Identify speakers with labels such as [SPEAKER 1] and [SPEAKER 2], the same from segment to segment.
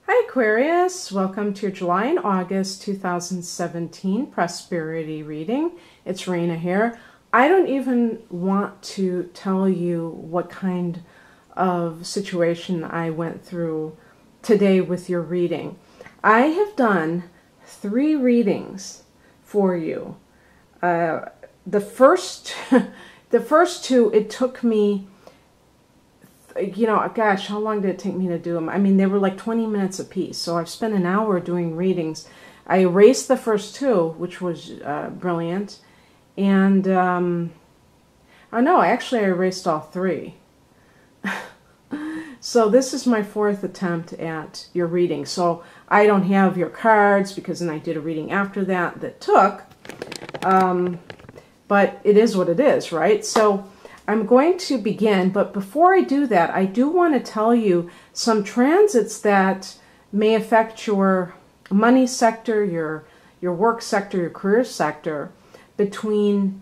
[SPEAKER 1] Hi Aquarius, welcome to your July and August 2017 prosperity reading. It's Rena here. I don't even want to tell you what kind of situation I went through today with your reading. I have done 3 readings for you. The first 2, it took me, gosh, how long did it take me to do them? I mean, they were like 20 minutes a piece, so I've spent an hour doing readings. I erased the first 2, which was brilliant, and oh no, actually I erased all 3. So this is my 4th attempt at your reading. So I don't have your cards because then I did a reading after that took, but it is what it is, right? So I'm going to begin, but before I do that, I do want to tell you some transits that may affect your money sector, your work sector, your career sector between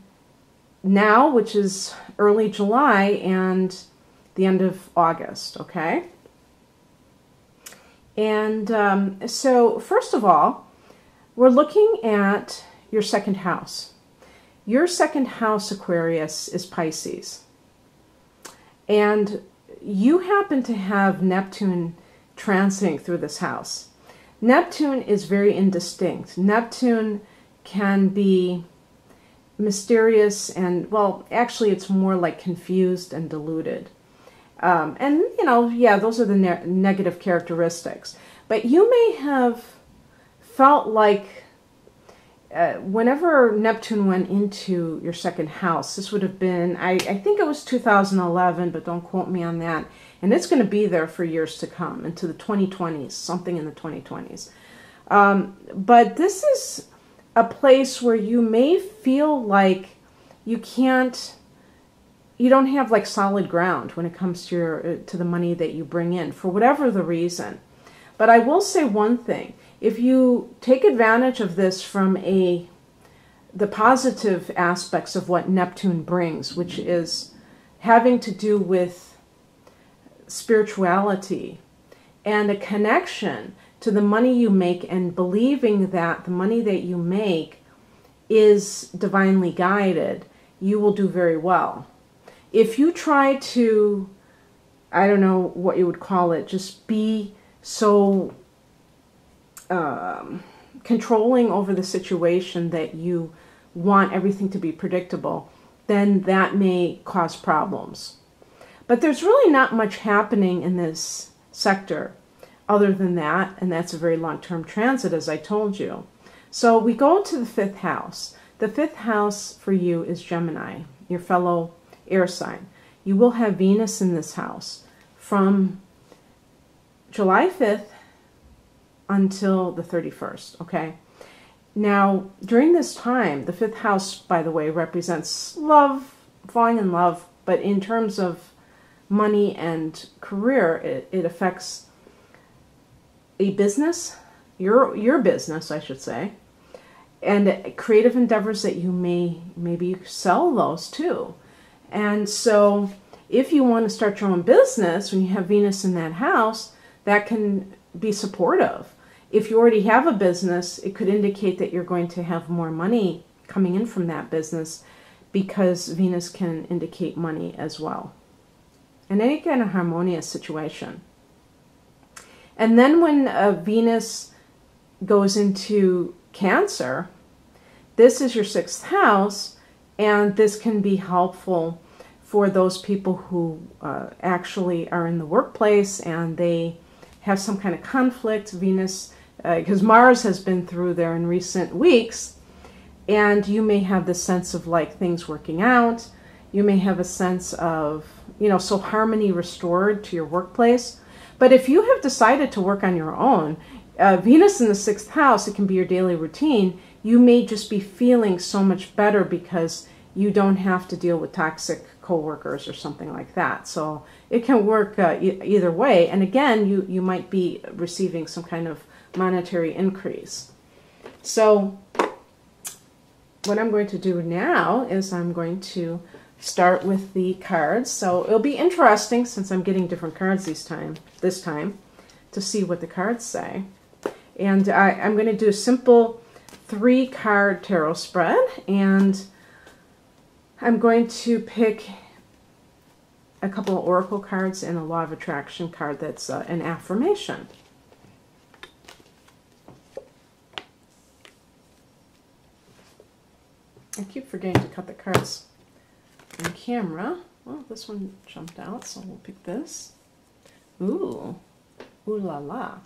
[SPEAKER 1] now, which is early July, and the end of August, okay? And so first of all, we're looking at your second house. Your second house, Aquarius, is Pisces. And you happen to have Neptune transiting through this house. Neptune is very indistinct. Neptune can be mysterious and, well, actually it's more like confused and deluded. And, yeah, those are the negative characteristics. But you may have felt like whenever Neptune went into your second house, this would have been, I think it was 2011, but don't quote me on that. And it's going to be there for years to come, into the 2020s, something in the 2020s. But this is a place where you may feel like you don't have like solid ground when it comes to the money that you bring in, for whatever the reason. But I will say one thing. If you take advantage of this from the positive aspects of what Neptune brings, which is having to do with spirituality and a connection to the money you make and believing that the money that you make is divinely guided, you will do very well. If you try to, I don't know what you would call it, just be so controlling over the situation that you want everything to be predictable, then that may cause problems. But there's really not much happening in this sector other than that, and that's a very long-term transit, as I told you. So we go to the 5th house. The 5th house for you is Gemini, your fellow air sign. You will have Venus in this house from July 5th until the 31st, okay? Now, during this time, the 5th house, by the way, represents love, falling in love, but in terms of money and career, it affects a business, your business, I should say, and creative endeavors that you maybe sell those too. And so if you want to start your own business, when you have Venus in that house, that can be supportive. If you already have a business, it could indicate that you're going to have more money coming in from that business, because Venus can indicate money as well. And any kind of harmonious situation. And then when Venus goes into Cancer, this is your 6th house, and this can be helpful for those people who actually are in the workplace and they have some kind of conflict. Venus, because Mars has been through there in recent weeks, and you may have this sense of like things working out. You may have a sense of, so harmony restored to your workplace. But if you have decided to work on your own, Venus in the 6th house, it can be your daily routine. You may just be feeling so much better because you don't have to deal with toxic coworkers or something like that. So it can work either way. And again, you might be receiving some kind of monetary increase. So what I'm going to do now is I'm going to start with the cards. So it'll be interesting, since I'm getting different cards this time, to see what the cards say. And I'm going to do a simple 3-card tarot spread, and I'm going to pick a couple of oracle cards and a law of attraction card that's an affirmation. I keep forgetting to cut the cards on camera. Well, this one jumped out, so we'll pick this. Ooh, ooh la la.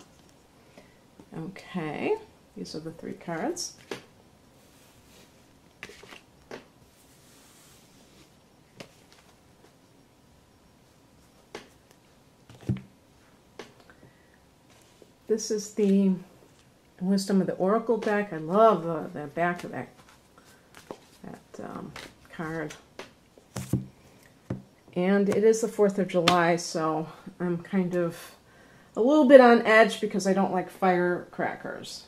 [SPEAKER 1] Okay, these are the 3 cards. This is the Wisdom of the Oracle deck. I love the back of that card. And it is the 4th of July, so I'm kind of a little bit on edge because I don't like firecrackers.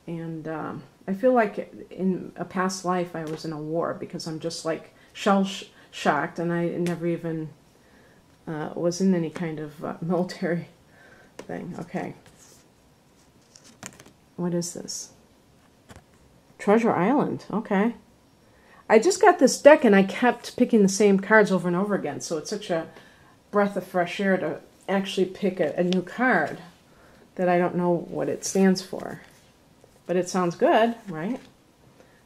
[SPEAKER 1] And I feel like in a past life I was in a war because I'm just like shell-shocked, and I never even was in any kind of military thing. Okay. What is this? Treasure Island. Okay. I just got this deck and I kept picking the same cards over and over again, so it's such a breath of fresh air to actually pick a new card that I don't know what it stands for. But it sounds good, right?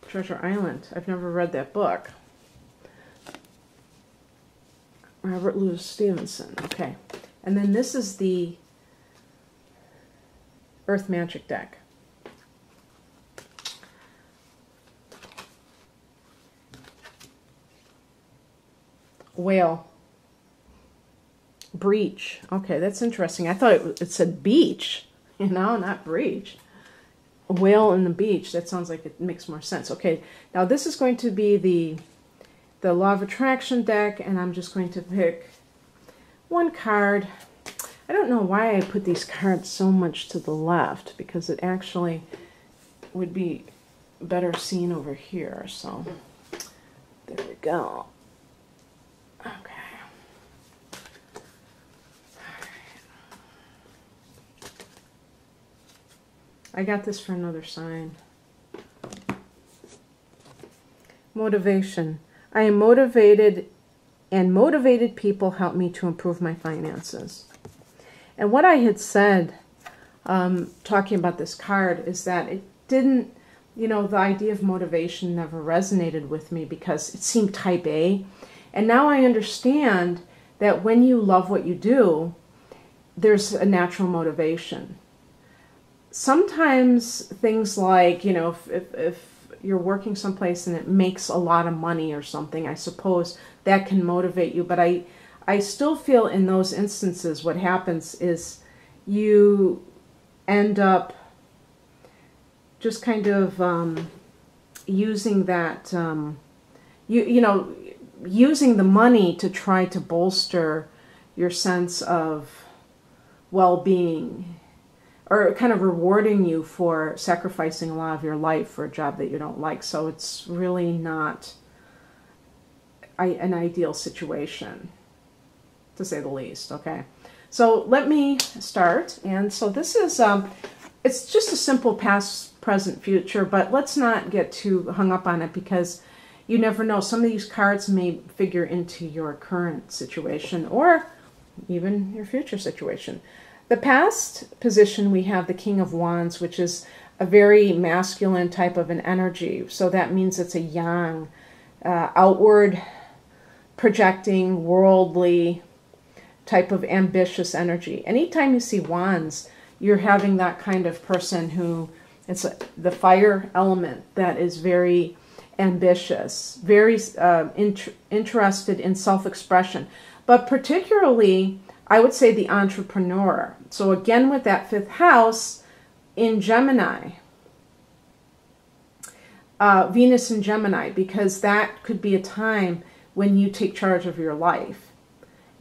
[SPEAKER 1] Treasure Island. I've never read that book. Robert Louis Stevenson. Okay. And then this is the Earth Magic deck. Whale. Breach. Okay, that's interesting. I thought it said beach, you know, not breach. A whale in the beach. That sounds like it makes more sense. Okay, now this is going to be the Law of Attraction deck, and I'm just going to pick one card. I don't know why I put these cards so much to the left, because it actually would be better seen over here. So there we go. Okay. I got this for another sign. Motivation. I am motivated, and motivated people help me to improve my finances. And what I had said, talking about this card, is that it didn't, you know, the idea of motivation never resonated with me because it seemed type A. And now I understand that when you love what you do, there's a natural motivation. Sometimes things like, you know, if you're working someplace and it makes a lot of money or something, I suppose that can motivate you. But I still feel in those instances what happens is you end up just kind of using that, you know, using the money to try to bolster your sense of well-being, or kind of rewarding you for sacrificing a lot of your life for a job that you don't like. So it's really not an ideal situation, to say the least. Okay, so let me start. And so this is, it's just a simple past, present, future, but let's not get too hung up on it because you never know. Some of these cards may figure into your current situation or even your future situation. The past position, we have the King of Wands, which is a very masculine type of an energy. So that means it's a yang, outward projecting, worldly type of ambitious energy. Anytime you see wands, you're having that kind of person who, it's the fire element that is very ambitious, very interested in self-expression, but particularly, I would say, the entrepreneur. So again, with that 5th house in Gemini, Venus in Gemini, because that could be a time when you take charge of your life.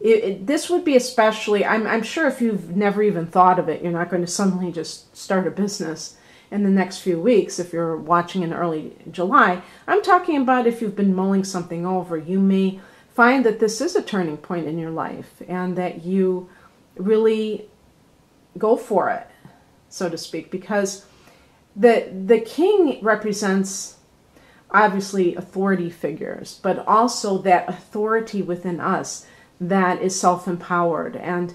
[SPEAKER 1] This would be especially, I'm sure if you've never even thought of it, you're not going to suddenly just start a business in the next few weeks if you're watching in early July. I'm talking about if you've been mulling something over, you may find that this is a turning point in your life and that you really go for it, so to speak, because the king represents obviously authority figures, but also that authority within us that is self-empowered. And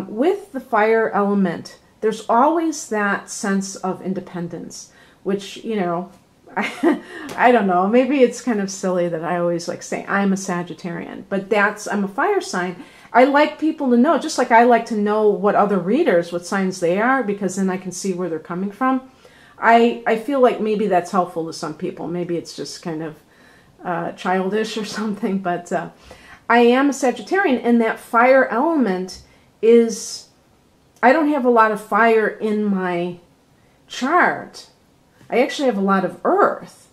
[SPEAKER 1] with the fire element, there's always that sense of independence, which, you know, I don't know, maybe it's kind of silly that I always like say I'm a Sagittarian, but I'm a fire sign. I like people to know, just like I like to know what other readers, what signs they are, because then I can see where they're coming from. I feel like maybe that's helpful to some people. Maybe it's just kind of childish or something, but I am a Sagittarian, and that fire element is, I don't have a lot of fire in my chart. I actually have a lot of earth,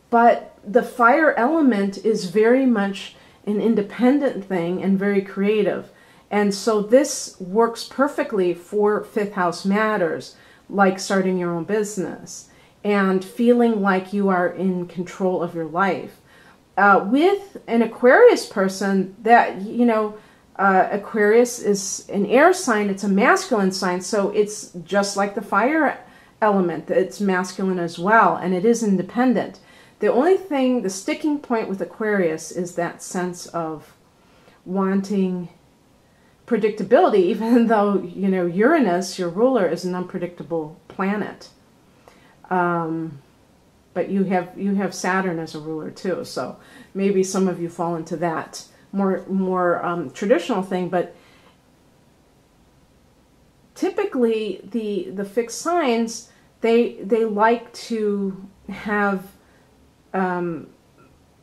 [SPEAKER 1] but the fire element is very much an independent thing and very creative. And so this works perfectly for fifth house matters, like starting your own business and feeling like you are in control of your life. With an Aquarius person, that, you know, Aquarius is an air sign, it's a masculine sign, so it's just like the fire element, it's masculine as well, and it is independent. The only thing, the sticking point with Aquarius is that sense of wanting predictability, even though, you know, Uranus, your ruler, is an unpredictable planet. But you have Saturn as a ruler too, so maybe some of you fall into that more traditional thing. But typically, the fixed signs, they like to have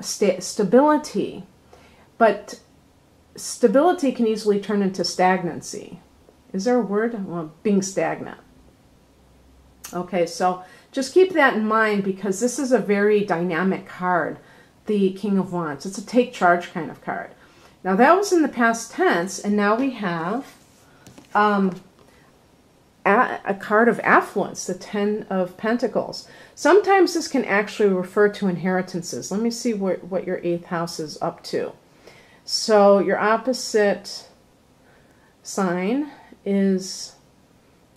[SPEAKER 1] stability, but stability can easily turn into stagnancy. Is there a word? Well, being stagnant. Okay, so just keep that in mind, because this is a very dynamic card, the King of Wands. It's a take charge kind of card. Now that was in the past tense, and now we have a card of affluence, the Ten of Pentacles. Sometimes this can actually refer to inheritances. Let me see what your 8th house is up to. So your opposite sign is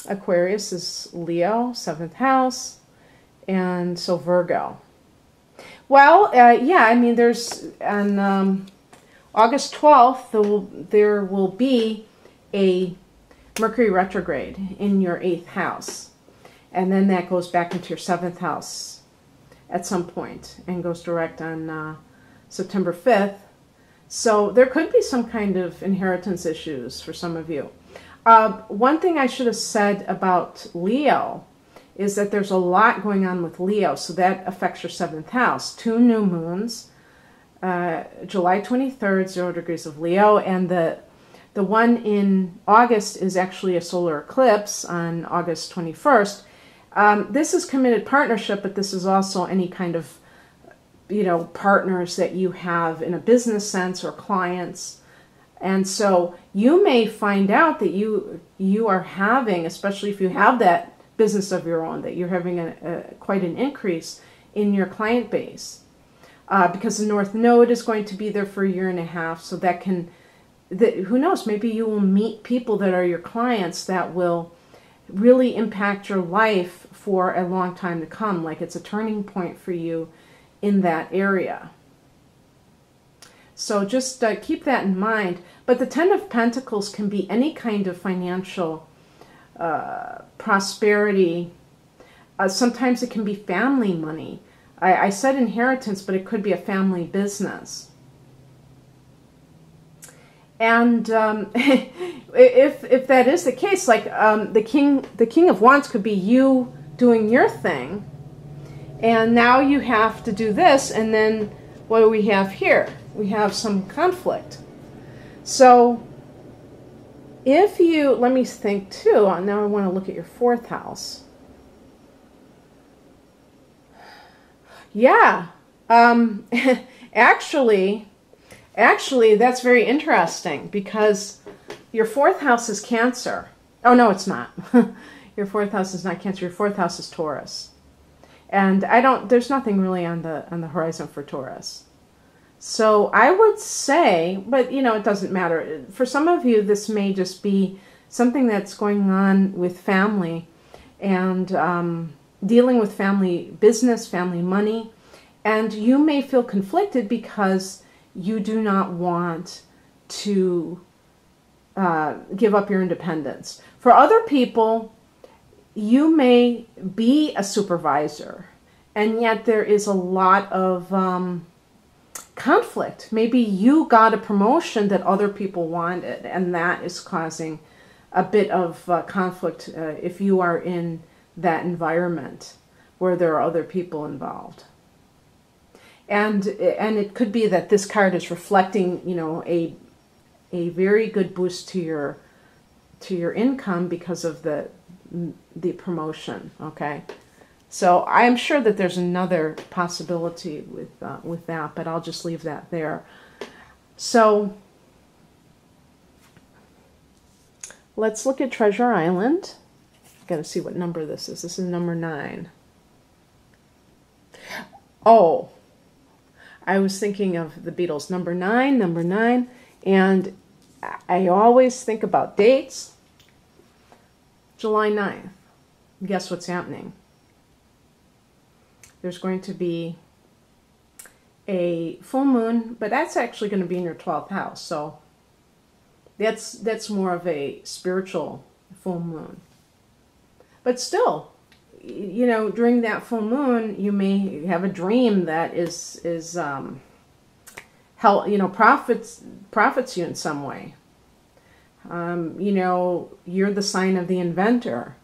[SPEAKER 1] Aquarius, is Leo, 7th house, and so Virgo. Well, yeah, I mean, there's on August 12th, there will be a Mercury retrograde in your 8th house. And then that goes back into your 7th house at some point and goes direct on September 5th. So there could be some kind of inheritance issues for some of you. One thing I should have said about Leo is that there's a lot going on with Leo, so that affects your 7th house. 2 new moons, July 23rd, 0 degrees of Leo, and the one in August is actually a solar eclipse on August 21st. This is committed partnership, but this is also any kind of, you know, partners that you have in a business sense or clients. And so you may find out that you are having, especially if you have that business of your own, that you're having quite an increase in your client base. Because the North Node is going to be there for 1.5 years, so that can, who knows, maybe you will meet people that are your clients that will really impact your life for a long time to come. Like it's a turning point for you in that area. So just keep that in mind. But the Ten of Pentacles can be any kind of financial prosperity. Sometimes it can be family money. I said inheritance, but it could be a family business. And if that is the case, like the King of Wands could be you doing your thing, and now you have to do this, and then what do we have here? We have some conflict. So if you, let me think too, now I want to look at your 4th house. Yeah, actually, that's very interesting, because your 4th house is Cancer. Oh, no, it's not. Your 4th house is not Cancer. Your 4th house is Taurus. And there's nothing really on the horizon for Taurus. So I would say, but you know, it doesn't matter. For some of you, this may just be something that's going on with family, and dealing with family business, family money, and you may feel conflicted because you do not want to give up your independence. For other people, you may be a supervisor, and yet there is a lot of conflict. Maybe you got a promotion that other people wanted, and that is causing a bit of conflict if you are in that environment where there are other people involved. And it could be that this card is reflecting, you know, a very good boost to your income because of the promotion. Okay, so I am sure that there's another possibility with that, but I'll just leave that there. So let's look at Treasure Island. Got to see what number this is. This is number 9. Oh, I was thinking of the Beatles. Number 9, and I always think about dates. July 9th. Guess what's happening? There's going to be a full moon, but that's actually going to be in your 12th house. So that's more of a spiritual full moon. But still, you know, during that full moon, you may have a dream that is help, you know, profits you in some way. You know, you're the sign of the inventor,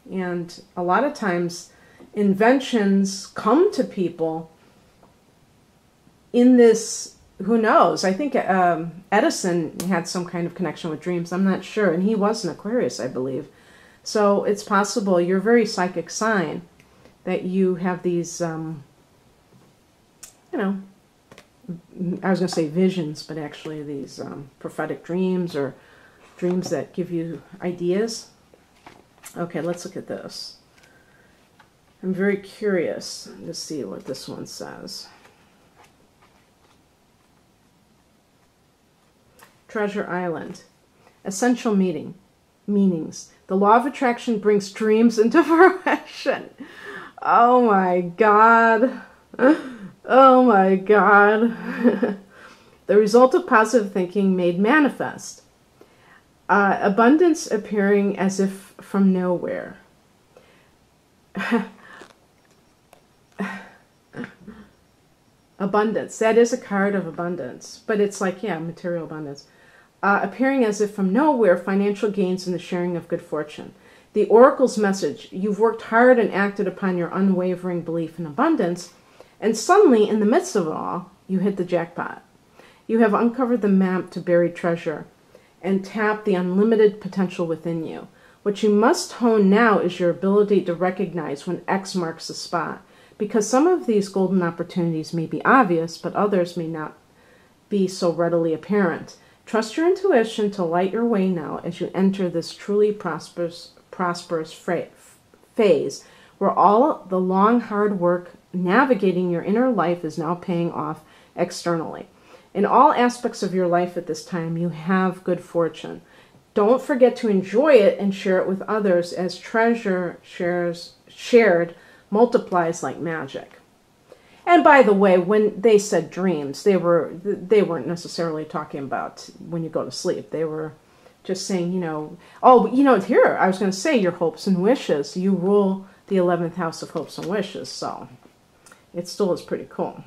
[SPEAKER 1] and a lot of times inventions come to people in this. Who knows? I think Edison had some kind of connection with dreams. I'm not sure, and he was an Aquarius, I believe. So it's possible you're a very psychic sign that you have these, you know, I was going to say visions, but actually these prophetic dreams or dreams that give you ideas. Okay, let's look at this. I'm very curious to see what this one says. Treasure Island. Essential meanings. The law of attraction brings dreams into fruition. Oh my God. Oh my God. The result of positive thinking made manifest. Abundance appearing as if from nowhere. Abundance. That is a card of abundance. But it's like, yeah, material abundance. Appearing as if from nowhere, financial gains and the sharing of good fortune. The oracle's message: you've worked hard and acted upon your unwavering belief in abundance, and suddenly, in the midst of it all, you hit the jackpot. You have uncovered the map to buried treasure and tapped the unlimited potential within you. What you must hone now is your ability to recognize when X marks the spot, because some of these golden opportunities may be obvious, but others may not be so readily apparent. Trust your intuition to light your way now as you enter this truly prosperous phase where all the long, hard work navigating your inner life is now paying off externally. In all aspects of your life at this time, you have good fortune. Don't forget to enjoy it and share it with others, as treasure shared multiplies like magic. And by the way, when they said dreams, they weren't necessarily talking about when you go to sleep. They were just saying, you know, oh, you know, here, I was going to say your hopes and wishes. You rule the 11th house of hopes and wishes, so it still is pretty cool.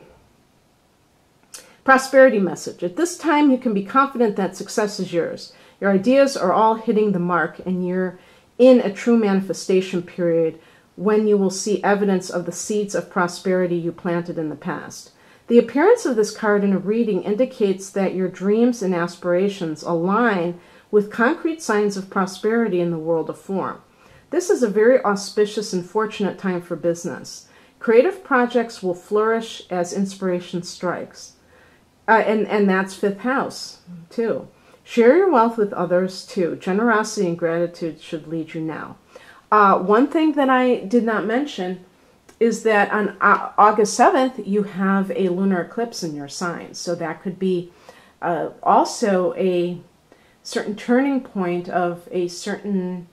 [SPEAKER 1] Prosperity message. At this time, you can be confident that success is yours. Your ideas are all hitting the mark, and you're in a true manifestation period when you will see evidence of the seeds of prosperity you planted in the past. The appearance of this card in a reading indicates that your dreams and aspirations align with concrete signs of prosperity in the world of form. This is a very auspicious and fortunate time for business. Creative projects will flourish as inspiration strikes. And that's 5th house, too. Share your wealth with others, too. Generosity and gratitude should lead you now. One thing that I did not mention is that on August 7th, you have a lunar eclipse in your sign. So that could be also a certain turning point of a certain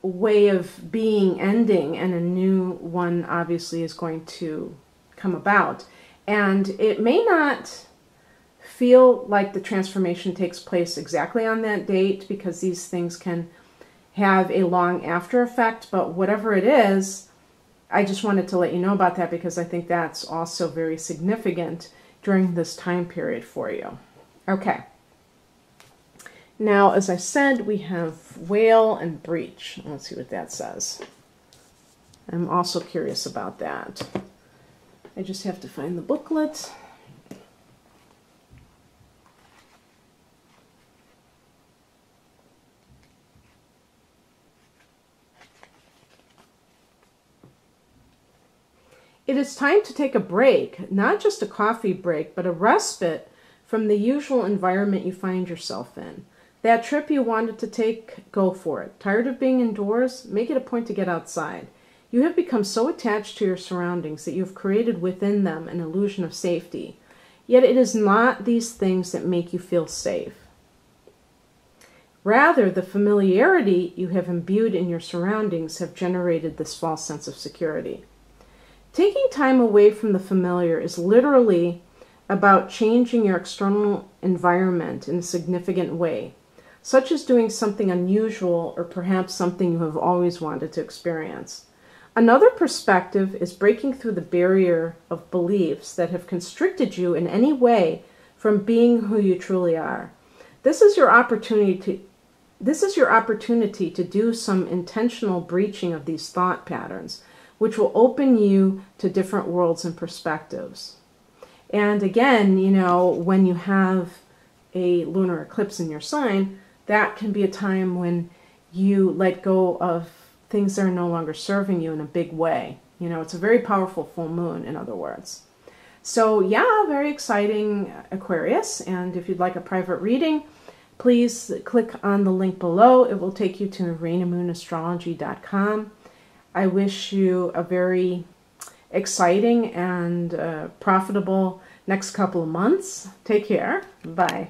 [SPEAKER 1] way of being ending, and a new one obviously is going to come about. And it may not feel like the transformation takes place exactly on that date, because these things can have a long after effect, but whatever it is, I just wanted to let you know about that, because I think that's also very significant during this time period for you. Okay. Now, as I said, we have whale and breach. Let's see what that says. I'm also curious about that. I just have to find the booklet. It is time to take a break, not just a coffee break, but a respite from the usual environment you find yourself in. That trip you wanted to take, go for it. Tired of being indoors? Make it a point to get outside. You have become so attached to your surroundings that you have created within them an illusion of safety. Yet it is not these things that make you feel safe. Rather, the familiarity you have imbued in your surroundings have generated this false sense of security. Taking time away from the familiar is literally about changing your external environment in a significant way, such as doing something unusual or perhaps something you have always wanted to experience. Another perspective is breaking through the barrier of beliefs that have constricted you in any way from being who you truly are. This is your opportunity to do some intentional breaching of these thought patterns, which will open you to different worlds and perspectives. And again, you know, when you have a lunar eclipse in your sign, that can be a time when you let go of things that are no longer serving you in a big way. You know, it's a very powerful full moon, in other words. So yeah, very exciting, Aquarius. And if you'd like a private reading, please click on the link below. It will take you to rainamoonastrology.com. I wish you a very exciting and profitable next couple of months. Take care. Bye.